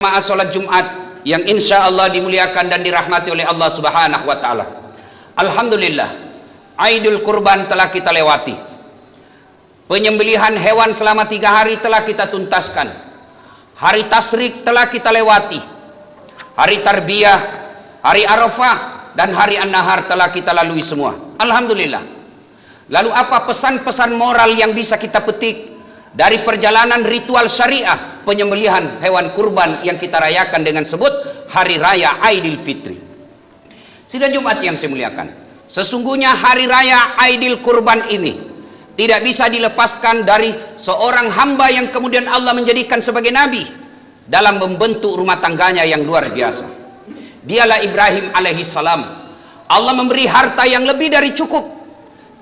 Jamaah sholat Jumat yang insya Allah dimuliakan dan dirahmati oleh Allah Subhanahu wa Ta'ala. Alhamdulillah, Aidul Kurban telah kita lewati. Penyembelihan hewan selama 3 hari telah kita tuntaskan. Hari Tasyrik telah kita lewati. Hari Tarbiyah, hari Arafah, dan hari An-Nahar telah kita lalui semua. Alhamdulillah. Lalu apa pesan-pesan moral yang bisa kita petik dari perjalanan ritual syariah penyembelihan hewan kurban yang kita rayakan dengan sebut Hari Raya Aidil Fitri? Sidang Jumat yang saya muliakan, sesungguhnya Hari Raya Aidil Kurban ini tidak bisa dilepaskan dari seorang hamba yang kemudian Allah menjadikan sebagai nabi dalam membentuk rumah tangganya yang luar biasa. Dialah Ibrahim alaihissalam. Allah memberi harta yang lebih dari cukup,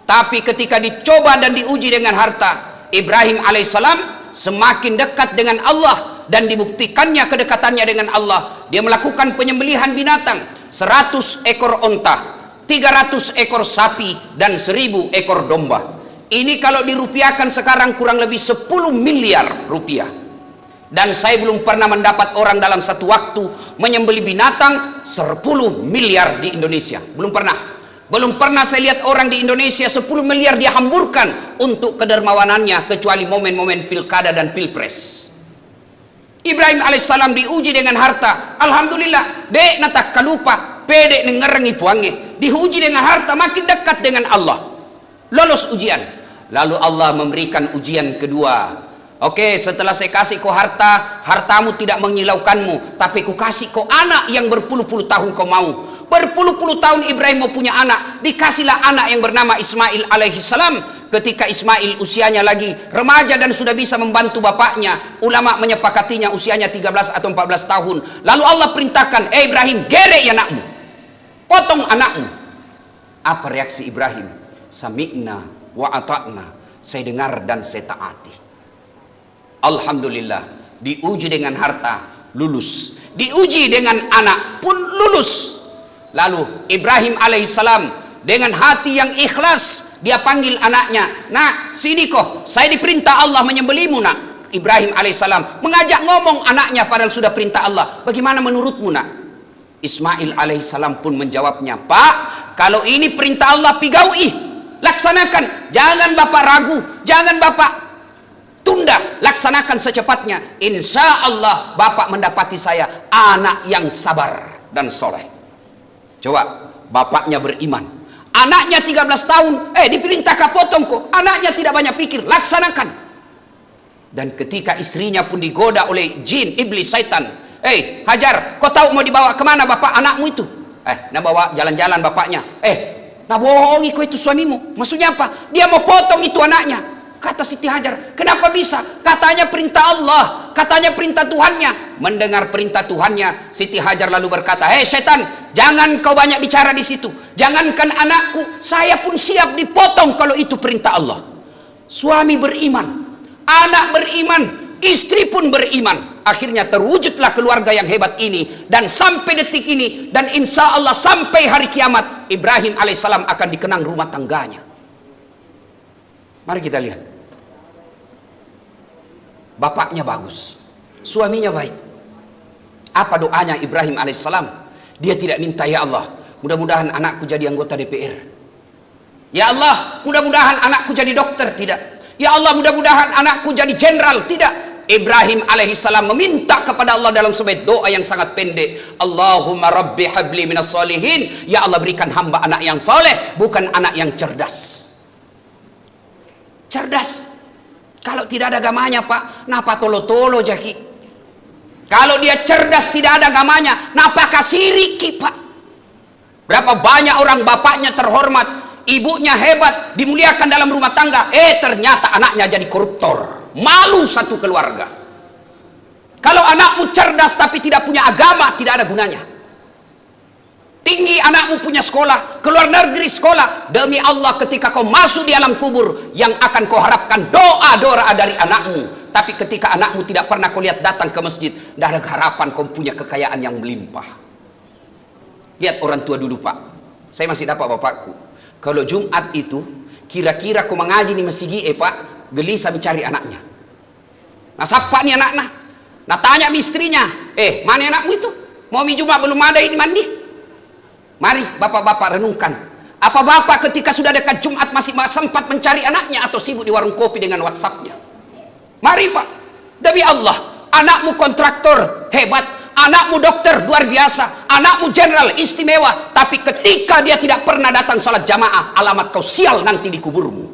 tapi ketika dicoba dan diuji dengan harta, Ibrahim alaihissalam semakin dekat dengan Allah, dan dibuktikannya kedekatannya dengan Allah. Dia melakukan penyembelihan binatang, 100 ekor onta, 300 ekor sapi, dan 1000 ekor domba. Ini kalau dirupiahkan sekarang kurang lebih 10 miliar rupiah. Dan saya belum pernah mendapat orang dalam satu waktu menyembelih binatang 10 miliar di Indonesia. Belum pernah. Belum pernah saya lihat orang di Indonesia 10 miliar dia hamburkan untuk kedermawanannya, kecuali momen-momen pilkada dan pilpres. Ibrahim alaihissalam diuji dengan harta. Alhamdulillah, dek natak kalupa, pedek nengerengi puange. Diuji dengan harta, makin dekat dengan Allah. Lolos ujian. Lalu Allah memberikan ujian kedua. Oke, setelah saya kasih kau harta, hartamu tidak menyilaukanmu, tapi ku kasih kau anak yang berpuluh-puluh tahun kau mau. Berpuluh-puluh tahun Ibrahim mau punya anak, dikasihlah anak yang bernama Ismail alaihissalam. Ketika Ismail usianya lagi remaja dan sudah bisa membantu bapaknya, ulama menyepakatinya usianya 13 atau 14 tahun. Lalu Allah perintahkan, Ibrahim, gerek anakmu, potong anakmu. Apa reaksi Ibrahim? Sami'na wa ata'na, saya dengar dan saya taati. Alhamdulillah, diuji dengan harta, lulus. Diuji dengan anak pun lulus. Lalu Ibrahim alaihissalam dengan hati yang ikhlas, dia panggil anaknya, nak sini kok, saya diperintah Allah menyembelihmu nak. Ibrahim alaihissalam mengajak ngomong anaknya padahal sudah perintah Allah. Bagaimana menurutmu nak? Ismail alaihissalam pun menjawabnya, Pak, kalau ini perintah Allah pigaui, laksanakan. Jangan bapak ragu, jangan bapak tunda, laksanakan secepatnya. Insya Allah bapak mendapati saya anak yang sabar dan soleh. Coba, bapaknya beriman, anaknya 13 tahun, diperintah potong kok, anaknya tidak banyak pikir, laksanakan. Dan ketika istrinya pun digoda oleh jin, iblis, syaitan, Hajar, kau tahu mau dibawa kemana bapak anakmu itu? Nak bawa jalan-jalan bapaknya. Nak bohongi kau itu suamimu. Maksudnya apa? Dia mau potong itu anaknya. Kata Siti Hajar, kenapa bisa? Katanya perintah Allah, katanya perintah Tuhannya. Mendengar perintah Tuhannya, Siti Hajar lalu berkata, setan, jangan kau banyak bicara di situ. Jangankan anakku, saya pun siap dipotong kalau itu perintah Allah. Suami beriman, anak beriman, istri pun beriman. Akhirnya terwujudlah keluarga yang hebat ini. Dan sampai detik ini, dan insya Allah sampai hari kiamat, Ibrahim alaihissalam akan dikenang rumah tangganya. Mari kita lihat. Bapaknya bagus, suaminya baik. Apa doanya Ibrahim alaihissalam? Dia tidak minta, ya Allah, mudah-mudahan anakku jadi anggota DPR. Ya Allah, mudah-mudahan anakku jadi dokter. Tidak. Ya Allah, mudah-mudahan anakku jadi jenderal. Tidak. Ibrahim alaihissalam meminta kepada Allah dalam sebuah doa yang sangat pendek. Allahumma rabbi habli minas solihin. Ya Allah, berikan hamba anak yang soleh, bukan anak yang cerdas. Cerdas. Kalau tidak ada agamanya, Pak, napa tolo-tolo jaki? Kalau dia cerdas tidak ada agamanya, napa kasiriki, Pak? Berapa banyak orang bapaknya terhormat, ibunya hebat, dimuliakan dalam rumah tangga, ternyata anaknya jadi koruptor. Malu satu keluarga. Kalau anakmu cerdas tapi tidak punya agama, tidak ada gunanya. Tinggi anakmu punya sekolah, keluar negeri sekolah, demi Allah ketika kau masuk di alam kubur, yang akan kau harapkan doa-doa dari anakmu. Tapi ketika anakmu tidak pernah kau lihat datang ke masjid, tidak ada harapan kau punya kekayaan yang melimpah. Lihat orang tua dulu, Pak. Saya masih dapat bapakku. Kalau Jumat itu, kira-kira kau mengaji di masjid, Pak, gelisah mencari anaknya. Nah, siapa nih anaknya? Nah tanya istrinya, mana anakmu itu? Mau Jumat belum ada ini mandi? Mari bapak-bapak renungkan. Apa bapak ketika sudah dekat Jumat masih sempat mencari anaknya atau sibuk di warung kopi dengan WhatsAppnya? Mari pak, demi Allah, anakmu kontraktor hebat, anakmu dokter luar biasa, anakmu jenderal istimewa, tapi ketika dia tidak pernah datang salat jamaah, alamat kau sial nanti di kuburmu.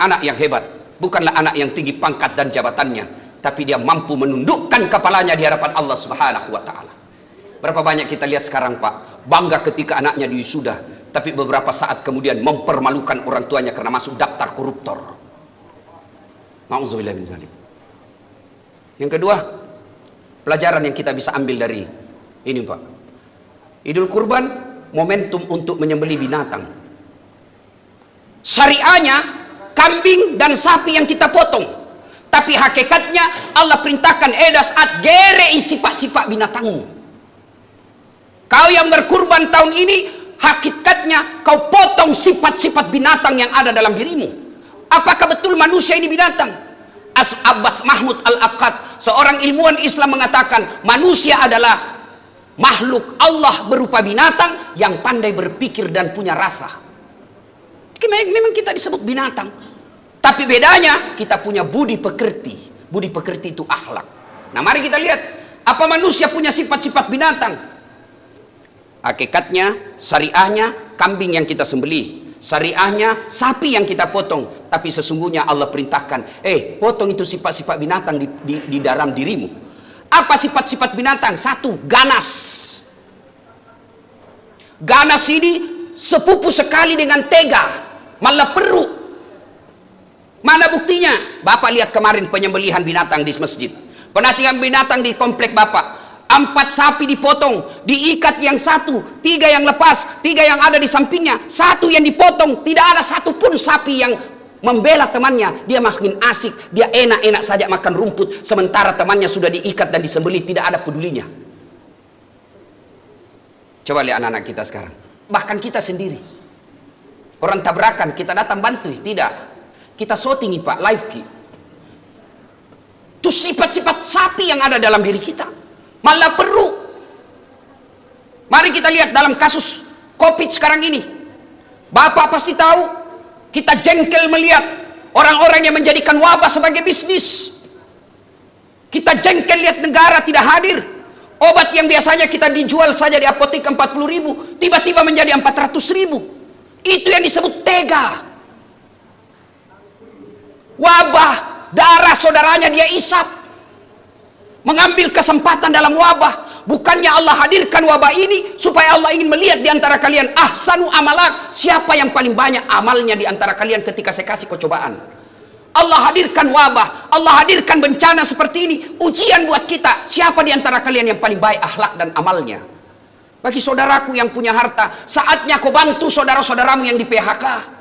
Anak yang hebat bukanlah anak yang tinggi pangkat dan jabatannya, tapi dia mampu menundukkan kepalanya di hadapan Allah Subhanahu wa Ta'ala. Berapa banyak kita lihat sekarang pak, bangga ketika anaknya diwisuda, tapi beberapa saat kemudian mempermalukan orang tuanya karena masuk daftar koruptor. Ma'udzubillah min zalik. Yang kedua, pelajaran yang kita bisa ambil dari ini pak, Idul Kurban momentum untuk menyembelih binatang. Syariahnya kambing dan sapi yang kita potong, tapi hakikatnya Allah perintahkan saat gerei sifat-sifat binatangmu. Kau yang berkurban tahun ini, hakikatnya kau potong sifat-sifat binatang yang ada dalam dirimu. Apakah betul manusia ini binatang? Abbas Mahmud Al-Aqad, seorang ilmuwan Islam, mengatakan manusia adalah makhluk Allah berupa binatang yang pandai berpikir dan punya rasa. Memang kita disebut binatang, tapi bedanya kita punya budi pekerti. Budi pekerti itu akhlak. Nah mari kita lihat, apa manusia punya sifat-sifat binatang? Hakikatnya, syariahnya kambing yang kita sembelih, syariahnya sapi yang kita potong, tapi sesungguhnya Allah perintahkan, potong itu sifat-sifat binatang di dalam dirimu. Apa sifat-sifat binatang? Satu, ganas. Ganas ini sepupu sekali dengan tega, malah perlu. Mana buktinya? Bapak lihat kemarin penyembelihan binatang di masjid, penatian binatang di komplek Bapak. 4 sapi dipotong, diikat yang satu, 3 yang lepas, 3 yang ada di sampingnya, 1 yang dipotong. Tidak ada satupun sapi yang membela temannya. Dia makin asik, dia enak-enak saja makan rumput, sementara temannya sudah diikat dan disembelih, tidak ada pedulinya. Coba lihat anak-anak kita sekarang, bahkan kita sendiri, orang tabrakan kita datang bantu, tidak, kita shootingi pak, live ki. Itu sifat-sifat sapi yang ada dalam diri kita, malah perlu. Mari kita lihat dalam kasus COVID sekarang ini. Bapak pasti tahu, kita jengkel melihat orang-orang yang menjadikan wabah sebagai bisnis. Kita jengkel lihat negara tidak hadir. Obat yang biasanya kita dijual saja di apotek 40.000, tiba-tiba menjadi 400.000. Itu yang disebut tega. Wabah, darah saudaranya dia isap, mengambil kesempatan dalam wabah. Bukannya Allah hadirkan wabah ini supaya Allah ingin melihat di antara kalian ahsanu amalak, siapa yang paling banyak amalnya di antara kalian ketika saya kasih kecobaan. Allah hadirkan wabah, Allah hadirkan bencana seperti ini, ujian buat kita, siapa di antara kalian yang paling baik akhlak dan amalnya. Bagi saudaraku yang punya harta, saatnya kau bantu saudara-saudaramu yang di PHK.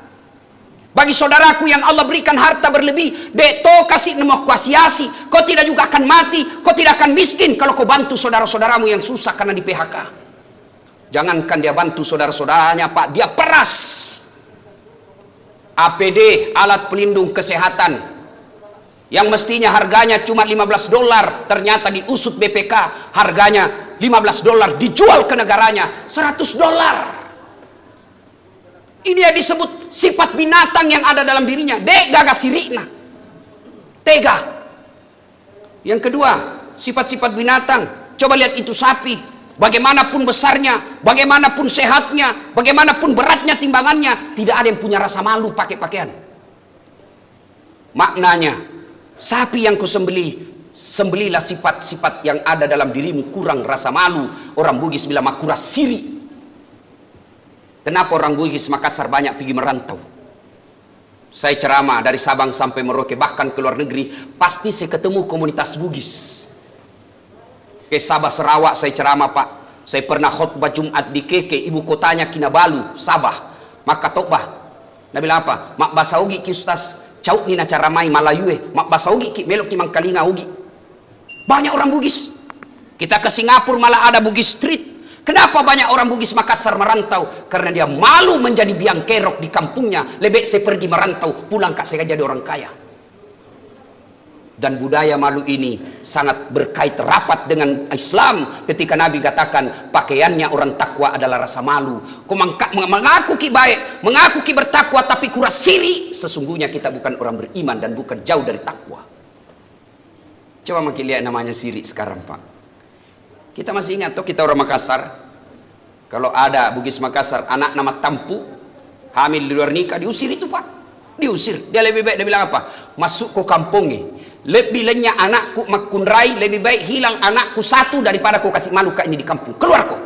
Bagi saudaraku yang Allah berikan harta berlebih, deto kasih nemu kuasiasi, kau tidak juga akan mati, kau tidak akan miskin kalau kau bantu saudara-saudaramu yang susah karena di PHK. Jangankan dia bantu saudara-saudaranya pak, dia peras. APD, alat pelindung kesehatan, yang mestinya harganya cuma $15, ternyata diusut BPK harganya $15, dijual ke negaranya $100. Ini yang disebut sifat binatang yang ada dalam dirinya. Gagas sirikna, tega. Yang kedua, sifat-sifat binatang. Coba lihat itu sapi, bagaimanapun besarnya, bagaimanapun sehatnya, bagaimanapun beratnya timbangannya, tidak ada yang punya rasa malu pakai pakaian. Maknanya, sapi yang kau sembelilah sifat-sifat yang ada dalam dirimu, kurang rasa malu. Orang Bugis bilang makura siri. Kenapa orang Bugis Makassar banyak pergi merantau? Saya ceramah dari Sabang sampai Merauke, bahkan ke luar negeri, pasti saya ketemu komunitas Bugis. Ke Sabah Sarawak saya ceramah pak, saya pernah khutbah Jumat di Keke, ibu kotanya Kinabalu, Sabah. Maka tokbah, Nabi apa? Mak basaugi ki ustaz, cauk ni na cara mai Malayue, mak basaugi ki melok ki Mangkalinga ugi. Banyak orang Bugis. Kita ke Singapura malah ada Bugis Street. Kenapa banyak orang Bugis Makassar merantau? Karena dia malu menjadi biang kerok di kampungnya. Lebih saya pergi merantau, pulang kak saya jadi orang kaya. Dan budaya malu ini sangat berkait rapat dengan Islam ketika Nabi katakan pakaiannya orang takwa adalah rasa malu. Kau mengaku ki baik, mengaku ki bertakwa tapi kuras siri, sesungguhnya kita bukan orang beriman dan bukan jauh dari takwa. Coba makin lihat namanya siri sekarang, Pak. Kita masih ingat tuh, kita orang Makassar, kalau ada Bugis Makassar anak nama Tampu hamil di luar nikah, diusir itu, Pak. Diusir. Dia lebih baik, dia bilang apa? Masuk ke kampungnya. Lebih lenyap anakku makunrai, lebih baik hilang anakku satu daripada kau kasih malu kak ini di kampung. Keluar kau.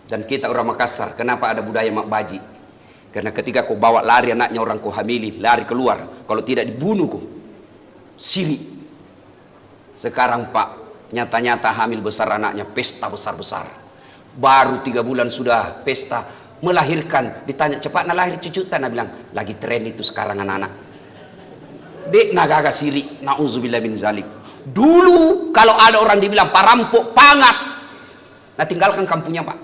Dan kita orang Makassar, kenapa ada budaya mak baji? Karena ketika kau bawa lari anaknya orang kau hamili, lari keluar. Kalau tidak dibunuh kau. Siri. Sekarang Pak, nyata-nyata hamil besar anaknya, pesta besar-besar. Baru 3 bulan sudah pesta, melahirkan. Ditanya cepat nak lahir cucu, Tanah bilang lagi tren itu sekarang anak-anak. Dek nagaga siri, na'udzubillah min zalik. Dulu kalau ada orang dibilang parampok pangat, nah tinggalkan kampungnya, Pak.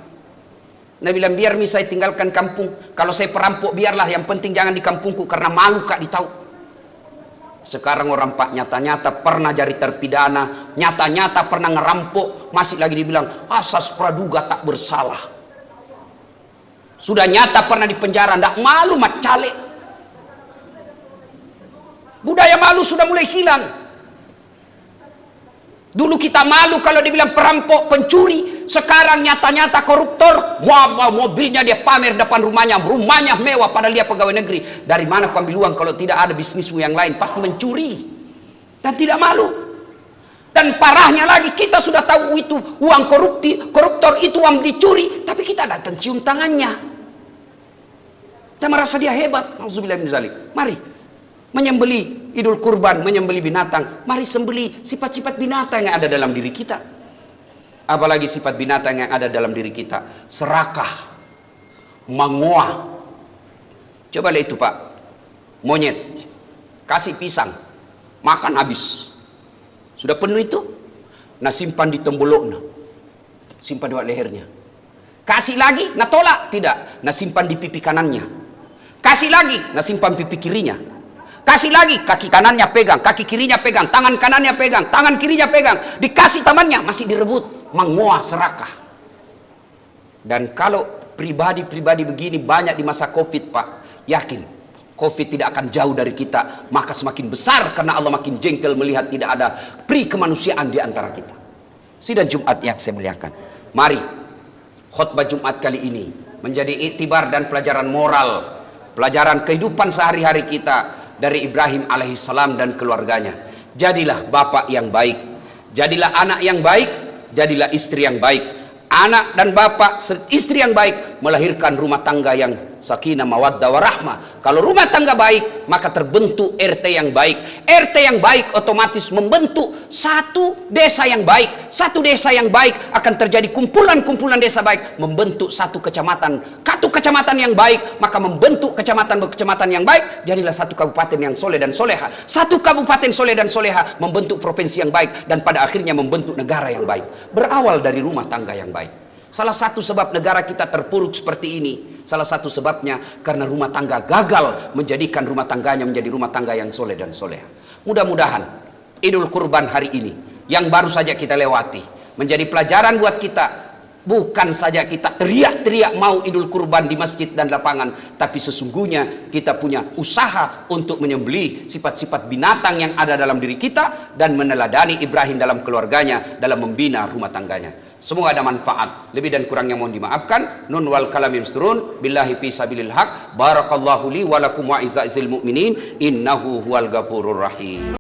Nah bilang biar saya tinggalkan kampung. Kalau saya perampok biarlah, yang penting jangan di kampungku karena malu kak ditahu. Sekarang orang Pak nyata-nyata pernah jadi terpidana, nyata-nyata pernah ngerampok, masih lagi dibilang asas praduga tak bersalah. Sudah nyata pernah di penjara, ndak malu mat cale. Budaya malu sudah mulai hilang. Dulu kita malu kalau dibilang perampok, pencuri. Sekarang nyata-nyata koruptor. Wah, mobilnya dia pamer depan rumahnya. Rumahnya mewah padahal dia pegawai negeri. Dari mana kau ambil uang kalau tidak ada bisnismu yang lain? Pasti mencuri. Dan tidak malu. Dan parahnya lagi, kita sudah tahu itu uang koruptor itu uang dicuri. Tapi kita datang cium tangannya. Kita merasa dia hebat. Nauzubillah min zalik. Mari. Menyembeli Idul Kurban, menyembeli binatang. Mari sembeli sifat-sifat binatang yang ada dalam diri kita. Apalagi sifat binatang yang ada dalam diri kita. Serakah, mengoah. Coba lihat itu, Pak. Monyet kasih pisang, makan habis. Sudah penuh itu, nah simpan di temboloknya, simpan di lehernya. Kasih lagi, nah tolak, tidak, nah simpan di pipi kanannya. Kasih lagi, nah simpan pipi kirinya. Kasih lagi, kaki kanannya pegang, kaki kirinya pegang, tangan kanannya pegang, tangan kirinya pegang. Dikasih tamannya, masih direbut. Mengoah, serakah. Dan kalau pribadi-pribadi begini banyak di masa Covid, Pak, yakin Covid tidak akan jauh dari kita. Maka semakin besar karena Allah makin jengkel melihat tidak ada pri kemanusiaan di antara kita. Sidang Jumat yang saya muliakan, mari khutbah Jumat kali ini menjadi iktibar dan pelajaran moral, pelajaran kehidupan sehari-hari kita dari Ibrahim alaihissalam dan keluarganya. Jadilah bapak yang baik, jadilah anak yang baik, jadilah istri yang baik. Anak dan bapak, istri yang baik melahirkan rumah tangga yang sakinah mawaddah warahmah. Kalau rumah tangga baik, maka terbentuk RT yang baik. RT yang baik otomatis membentuk satu desa yang baik. Satu desa yang baik akan terjadi kumpulan-kumpulan desa baik, membentuk satu kecamatan. Satu kecamatan yang baik maka membentuk kecamatan yang baik. Jadilah satu kabupaten yang soleh dan soleha. Satu kabupaten soleh dan soleha membentuk provinsi yang baik, dan pada akhirnya membentuk negara yang baik. Berawal dari rumah tangga yang baik. Salah satu sebab negara kita terpuruk seperti ini, salah satu sebabnya karena rumah tangga gagal menjadikan rumah tangganya menjadi rumah tangga yang soleh dan soleha. Mudah-mudahan Idul Kurban hari ini yang baru saja kita lewati menjadi pelajaran buat kita. Bukan saja kita teriak-teriak mau Idul Kurban di masjid dan lapangan, tapi sesungguhnya kita punya usaha untuk menyembelih sifat-sifat binatang yang ada dalam diri kita dan meneladani Ibrahim dalam keluarganya dalam membina rumah tangganya. Semoga ada manfaat. Lebih dan kurangnya mohon dimaafkan. Nun wal kalamim sturun. Billahi fi sabilil haq. Barakallahu li wa lakum wa izza'il mu'minin. Innahu huwal ghafurur rahim.